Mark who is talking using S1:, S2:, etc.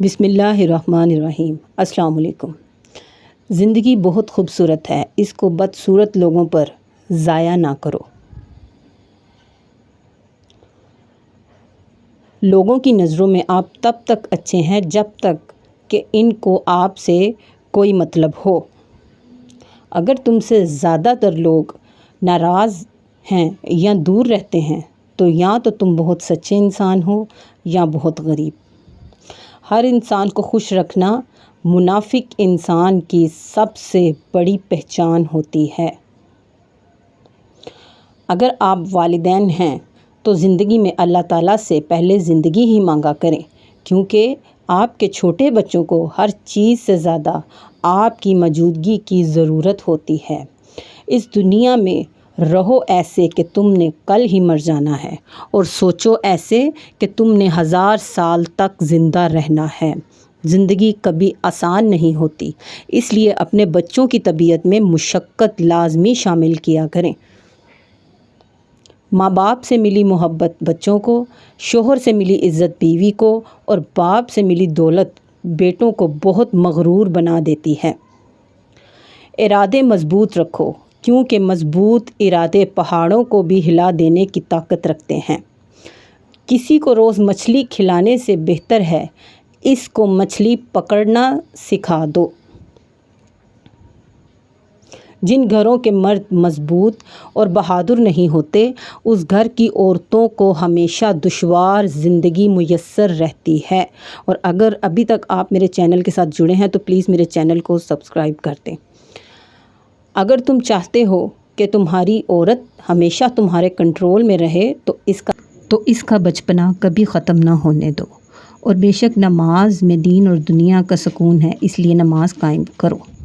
S1: بسم اللہ الرحمن الرحیم۔ السلام علیکم۔ زندگی بہت خوبصورت ہے، اس کو بدصورت لوگوں پر ضائع نہ کرو۔ لوگوں کی نظروں میں آپ تب تک اچھے ہیں جب تک کہ ان کو آپ سے کوئی مطلب ہو۔ اگر تم سے زیادہ تر لوگ ناراض ہیں یا دور رہتے ہیں تو یا تو تم بہت سچے انسان ہو یا بہت غریب۔ ہر انسان کو خوش رکھنا منافق انسان کی سب سے بڑی پہچان ہوتی ہے۔ اگر آپ والدین ہیں تو زندگی میں اللہ تعالیٰ سے پہلے زندگی ہی مانگا کریں، کیونکہ آپ کے چھوٹے بچوں کو ہر چیز سے زیادہ آپ کی موجودگی کی ضرورت ہوتی ہے۔ اس دنیا میں رہو ایسے کہ تم نے کل ہی مر جانا ہے، اور سوچو ایسے کہ تم نے 1000 سال تک زندہ رہنا ہے۔ زندگی کبھی آسان نہیں ہوتی، اس لیے اپنے بچوں کی تربیت میں مشقت لازمی شامل کیا کریں۔ ماں باپ سے ملی محبت بچوں کو، شوہر سے ملی عزت بیوی کو، اور باپ سے ملی دولت بیٹوں کو بہت مغرور بنا دیتی ہے۔ ارادے مضبوط رکھو، کیونکہ مضبوط ارادے پہاڑوں کو بھی ہلا دینے کی طاقت رکھتے ہیں۔ کسی کو روز مچھلی کھلانے سے بہتر ہے اس کو مچھلی پکڑنا سکھا دو۔ جن گھروں کے مرد مضبوط اور بہادر نہیں ہوتے، اس گھر کی عورتوں کو ہمیشہ دشوار زندگی میسر رہتی ہے۔ اور اگر ابھی تک آپ میرے چینل کے ساتھ جڑے ہیں تو پلیز میرے چینل کو سبسکرائب کر دیں۔ اگر تم چاہتے ہو کہ تمہاری عورت ہمیشہ تمہارے کنٹرول میں رہے تو اس کا بچپنا کبھی ختم نہ ہونے دو۔ اور بے شک نماز میں دین اور دنیا کا سکون ہے، اس لیے نماز قائم کرو۔